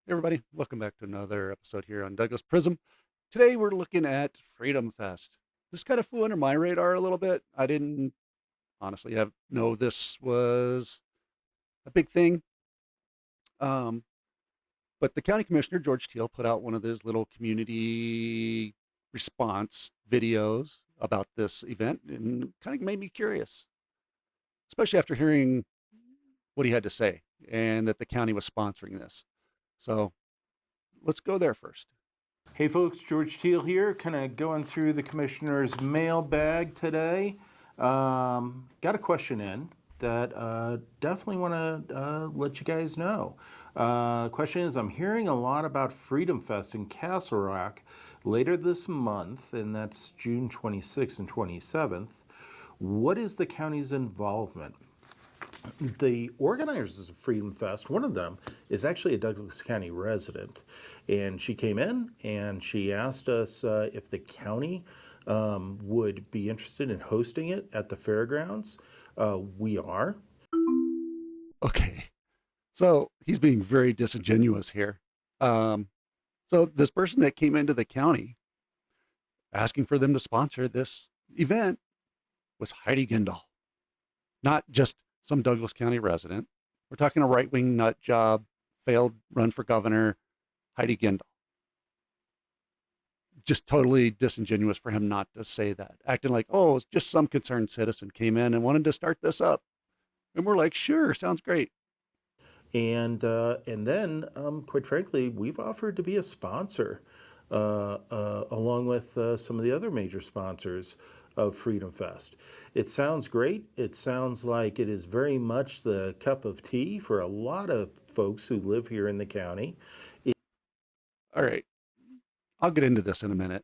Hey everybody, welcome back to another episode here on Douglas Prism. Today we're looking at Freedom Fest. This kind of flew under my radar a little bit. I didn't honestly have know this was a big thing. Um, but the county commissioner, George Teal, put out one of his little community response videos about this event and kind of made me curious, especially after hearing what he had to say and that the county was sponsoring this. So let's go there first. Hey folks, George Teal here, kind of going through the commissioner's mailbag today. Got a question in that definitely want to let you guys know. Question is, I'm hearing a lot about Freedom Fest in Castle Rock later this month, and that's June 26th and 27th. What is the county's involvement? The organizers of Freedom Fest, one of them is actually a Douglas County resident. And she came in and she asked us if the county would be interested in hosting it at the fairgrounds. We are. Okay. So he's being very disingenuous here. Um, so this person that came into the county asking for them to sponsor this event was Heidi Gendall, not just some Douglas County resident. We're talking a right wing nut job, failed run for governor, Heidi Gendall. Just totally disingenuous for him not to say that, acting like, oh, it's just some concerned citizen came in and wanted to start this up. And we're like, sure, sounds great. And then, quite frankly, we've offered to be a sponsor along with some of the other major sponsors of Freedom Fest. It sounds great. It sounds like it is very much the cup of tea for a lot of folks who live here in the county. All right. I'll get into this in a minute.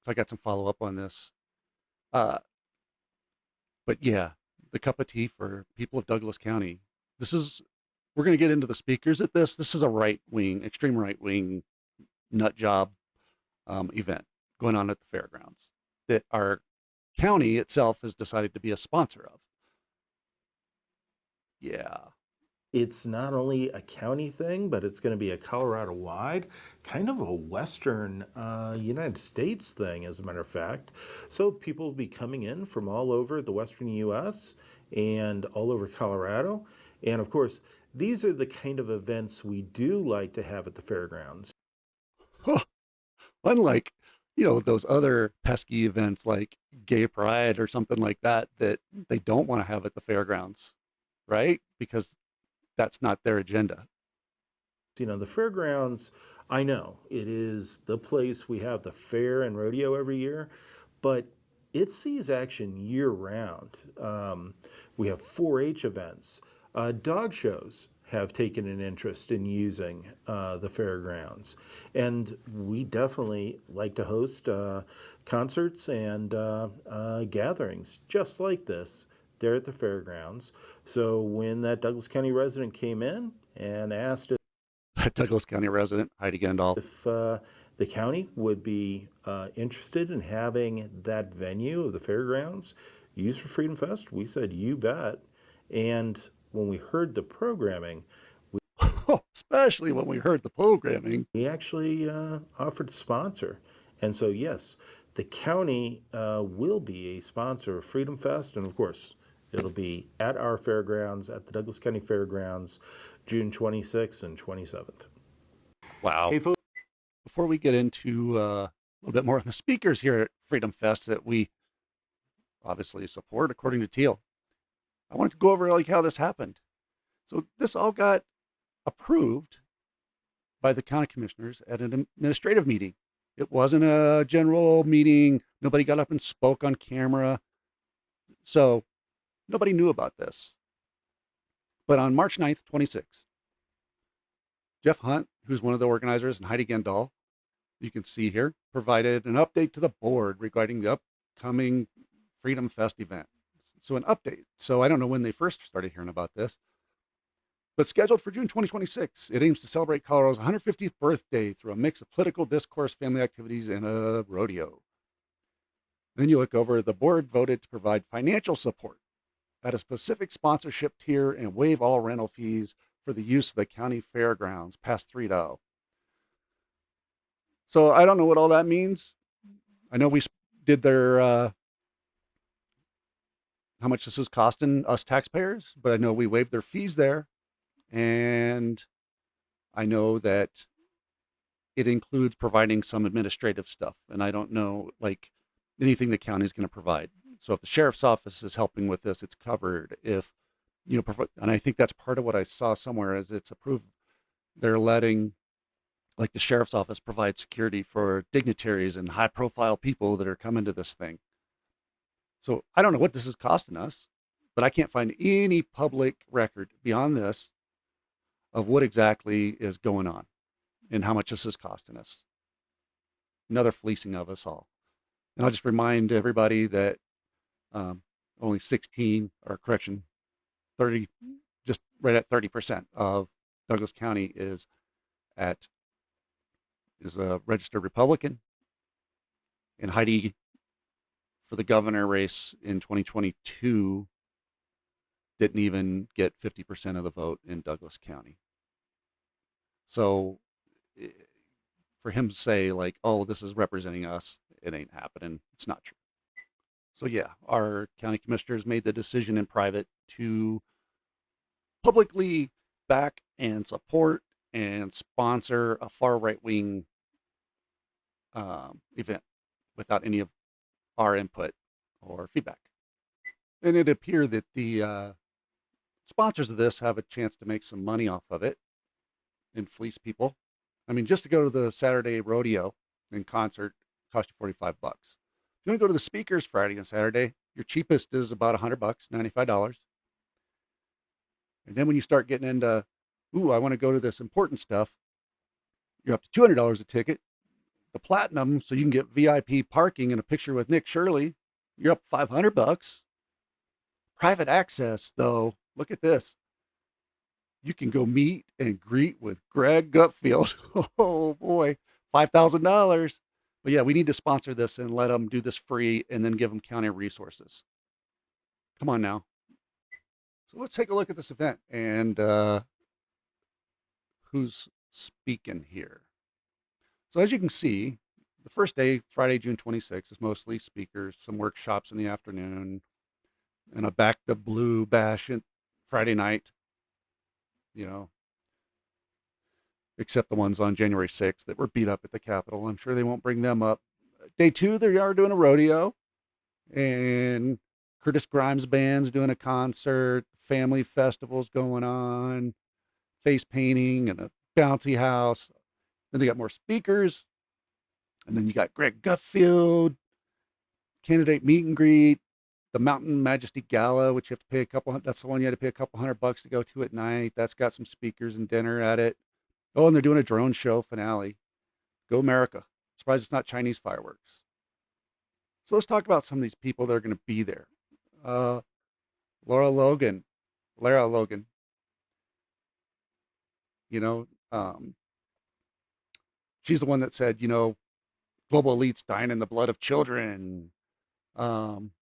I got some follow up on this. Uh, but yeah, the cup of tea for people of Douglas County. This is, we're going to get into the speakers at this. This is a right wing, extreme right wing nut job event going on at the fairgrounds that our county itself has decided to be a sponsor of. Yeah. It's not only a county thing, but it's going to be a Colorado wide, kind of a Western United States thing, as a matter of fact. So people will be coming in from all over the Western US and all over Colorado. And of course, these are the kind of events we do like to have at the fairgrounds. Unlike, those other pesky events like gay pride or something like that, that they don't want to have at the fairgrounds, right? Because that's not their agenda. You know, the fairgrounds, I know it is the place we have the fair and rodeo every year, but it sees action year round. We have 4 H events, dog shows have taken an interest in using the fairgrounds. And we definitely like to host concerts and gatherings just like this there at the fairgrounds. So when that Douglas County resident came in and asked Douglas County resident Heidi Gendall. if the county would be interested in having that venue of the fairgrounds used for Freedom Fest, we said, you bet. And when we heard the programming, Especially when we heard the programming. we actually offered to sponsor. And so, yes, the county will be a sponsor of Freedom Fest. And of course, it'll be at our fairgrounds, at the Douglas County Fairgrounds, June 26th and 27th. Wow. Hey, folks. Before we get into a little bit more on the speakers here at Freedom Fest that we obviously support, according to Teal, I wanted to go over like how this happened. So this all got approved by the county commissioners at an administrative meeting. It wasn't a general meeting. Nobody got up and spoke on camera. So nobody knew about this. But on March 9th, 26, Jeff Hunt, who's one of the organizers, and Heidi Gendall, you can see here, provided an update to the board regarding the upcoming Freedom Fest event. So an update. So I don't know when they first started hearing about this, but scheduled for June 2026, it aims to celebrate Colorado's 150th birthday through a mix of political discourse, family activities, and a rodeo. Then you look over, the board voted to provide financial support at a specific sponsorship tier and waive all rental fees for the use of the county fairgrounds past 3-0. So I don't know what all that means. I know we did their how much this is costing us taxpayers, but I know we waived their fees there, and I know that it includes providing some administrative stuff, and I don't know like anything the county is going to provide. So if the sheriff's office is helping with this, it's covered. If and I think that's part of what I saw somewhere is it's approved. They're letting like the sheriff's office provide security for dignitaries and high profile people that are coming to this thing. So I don't know what this is costing us, but I can't find any public record beyond this of what exactly is going on and how much this is costing us. Another fleecing of us all. And I'll just remind everybody that um, only 16, or correction, 30, just right at 30% of Douglas County at is a registered Republican, and Heidi for the governor race in 2022 didn't even get 50% of the vote in Douglas County. So for him to say like, "Oh, this is representing us," it ain't happening. It's not true. So yeah, our county commissioners made the decision in private to publicly back and support and sponsor a far right wing event without any of our input or feedback. And it appeared that the sponsors of this have a chance to make some money off of it and fleece people. I mean, just to go to the Saturday rodeo and concert cost you $45. If you want to go to the speakers Friday and Saturday, your cheapest is about $100, $95. And then when you start getting into, ooh, I want to go to this important stuff, you're up to $200 a ticket. The platinum, so you can get VIP parking and a picture with Nick Shirley, you're up $500. Private access, though, look at this. You can go meet and greet with Greg Gutfield. Oh boy, $5,000. But yeah, we need to sponsor this and let them do this free and then give them county resources. Come on now. So let's take a look at this event and who's speaking here. So as you can see, the first day, Friday, June 26th, is mostly speakers, some workshops in the afternoon, and a Back the Blue bash Friday night, you know, except the ones on January 6th that were beat up at the Capitol. I'm sure they won't bring them up. Day two, they are doing a rodeo, and Curtis Grimes band's doing a concert, family festivals going on, face painting, and a bouncy house. Then they got more speakers, and then you got Greg Gutfield, candidate meet and greet, the Mountain Majesty Gala, which you have to pay that's the one you had to pay a couple $100 to go to at night. That's got some speakers and dinner at it. Oh, and they're doing a drone show finale. Go America. Surprised it's not Chinese fireworks. So let's talk about some of these people that are going to be there. Uh, Laura Logan, Lara Logan, you know, she's the one that said, global elites dying in the blood of children, um,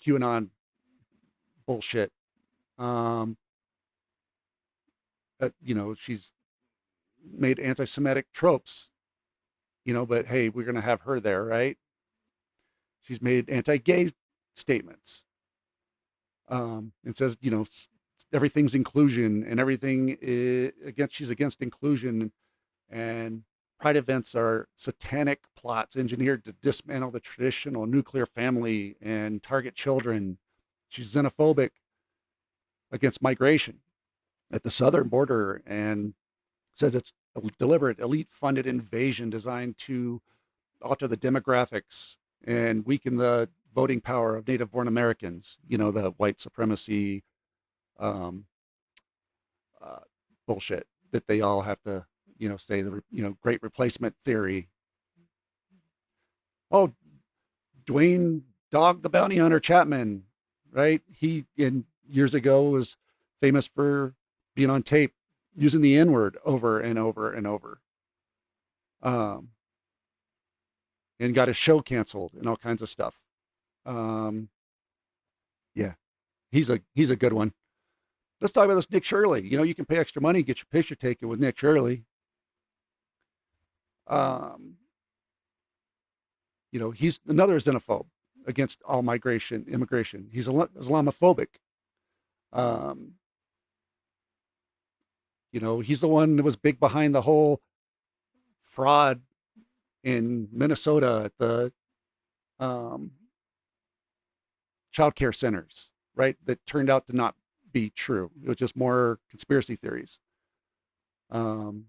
QAnon bullshit. Um, she's made anti-Semitic tropes, but hey, we're going to have her there, right? She's made anti-gay statements, and says, everything's inclusion and everything is she's against inclusion, and pride events are satanic plots engineered to dismantle the traditional nuclear family and target children. She's xenophobic against migration at the southern border and says it's a deliberate elite funded invasion designed to alter the demographics and weaken the voting power of native born Americans, the white supremacy um, uh, bullshit that they all have to, say the, great replacement theory. Oh, Dwayne Dog the Bounty Hunter Chapman, right? He in years ago was famous for being on tape using the N word over and over and over, um, and got his show canceled and all kinds of stuff. Um, yeah, he's a good one. Let's talk about this Nick Shirley. You can pay extra money, get your picture taken with Nick Shirley. Um, he's another xenophobe against all immigration. He's Islamophobic. Um, he's the one that was big behind the whole fraud in Minnesota at the um, child care centers, right? That turned out to not be true. It was just more conspiracy theories. Um,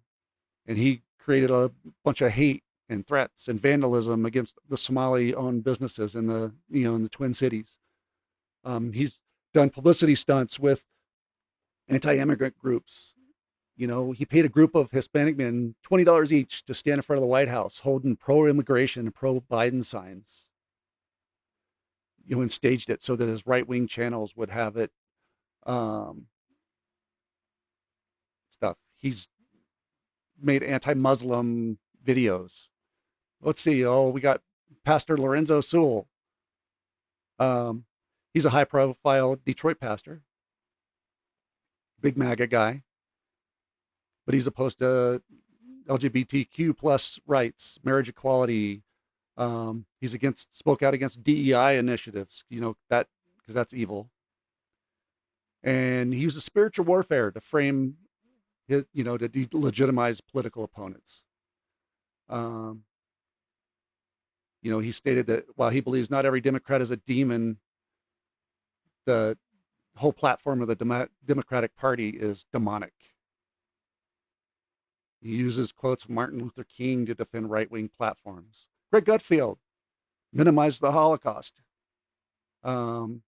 and he created a bunch of hate and threats and vandalism against the Somali-owned businesses in the Twin Cities. He's done publicity stunts with anti-immigrant groups. He paid a group of Hispanic men $20 each to stand in front of the White House holding pro-immigration and pro-Biden signs. And staged it so that his right-wing channels would have it um, stuff. He's made anti-Muslim videos. Let's see. Oh, we got Pastor Lorenzo Sewell. He's a high-profile Detroit pastor, big MAGA guy, but he's opposed to LGBTQ plus rights, marriage equality. Spoke out against DEI initiatives. That because that's evil. And he uses spiritual warfare to frame his, to delegitimize political opponents. He stated that while he believes not every Democrat is a demon, the whole platform of the Democratic Party is demonic. He uses quotes from Martin Luther King to defend right-wing platforms. Greg Gutfeld minimized the Holocaust. And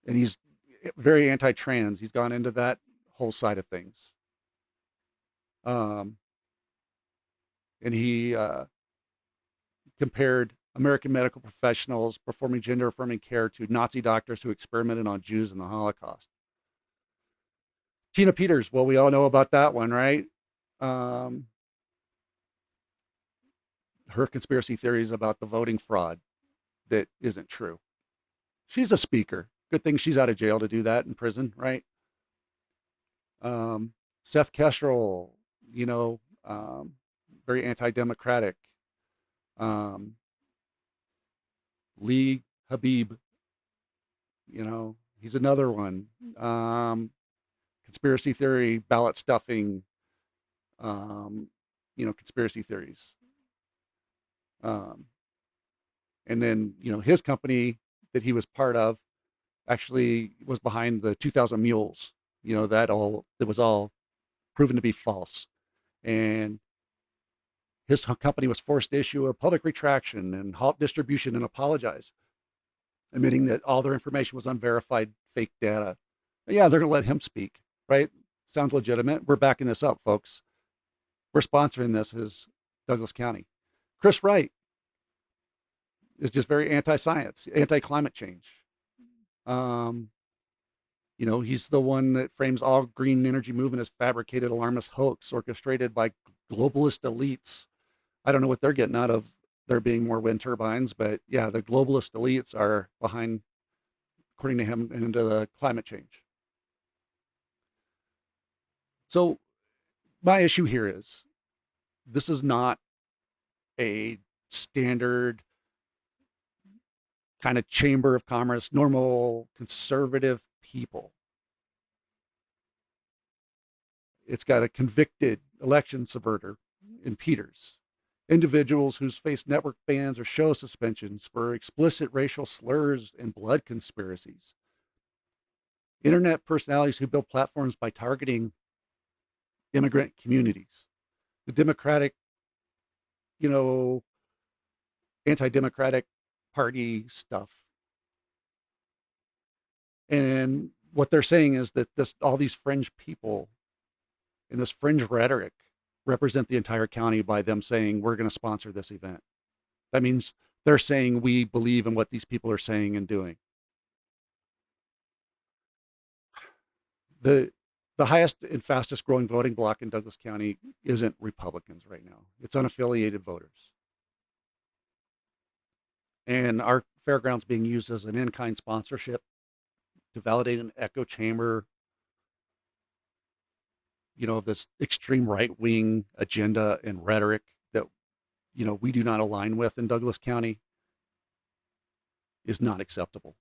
he's very anti-trans. He's gone into that whole side of things. And he compared American medical professionals performing gender-affirming care to Nazi doctors who experimented on Jews in the Holocaust. Tina Peters, well, we all know about that one, right? Her conspiracy theories about the voting fraud that isn't true. She's a speaker. Good thing she's out of jail to do that in prison, right? Seth Kestrel, very anti-democratic. Lee Habib, he's another one. Conspiracy theory, ballot stuffing, conspiracy theories. And then, his company that he was part of actually was behind the 2000 Mules. It was all proven to be false. And his company was forced to issue a public retraction and halt distribution and apologize, admitting that all their information was unverified fake data. But yeah, they're going to let him speak, right? Sounds legitimate. We're backing this up, folks. We're sponsoring this as Douglas County. Chris Wright is just very anti-science, anti-climate change. He's the one that frames all green energy movement as fabricated alarmist hoax orchestrated by globalist elites. I don't know what they're getting out of there being more wind turbines, but yeah, the globalist elites are behind, according to him, into the climate change. So my issue here is this is not a standard kind of chamber of commerce, normal conservative people. It's got a convicted election subverter in Peters, individuals who's faced network bans or show suspensions for explicit racial slurs and blood conspiracies, internet personalities who build platforms by targeting immigrant communities, the Democratic, anti-democratic party stuff. And what they're saying is that all these fringe people and this fringe rhetoric represent the entire county by them saying, we're going to sponsor this event. That means they're saying we believe in what these people are saying and doing. The highest and fastest growing voting bloc in Douglas County isn't Republicans right now. It's unaffiliated voters. And our fairgrounds being used as an in-kind sponsorship to validate an echo chamber this extreme right wing agenda and rhetoric that, we do not align with in Douglas County is not acceptable.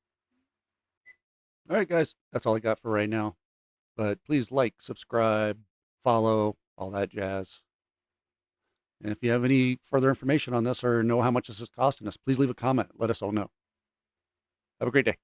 All right, guys, that's all I got for right now. But please like, subscribe, follow, all that jazz. And if you have any further information on this or know how much this is costing us, please leave a comment. Let us all know. Have a great day.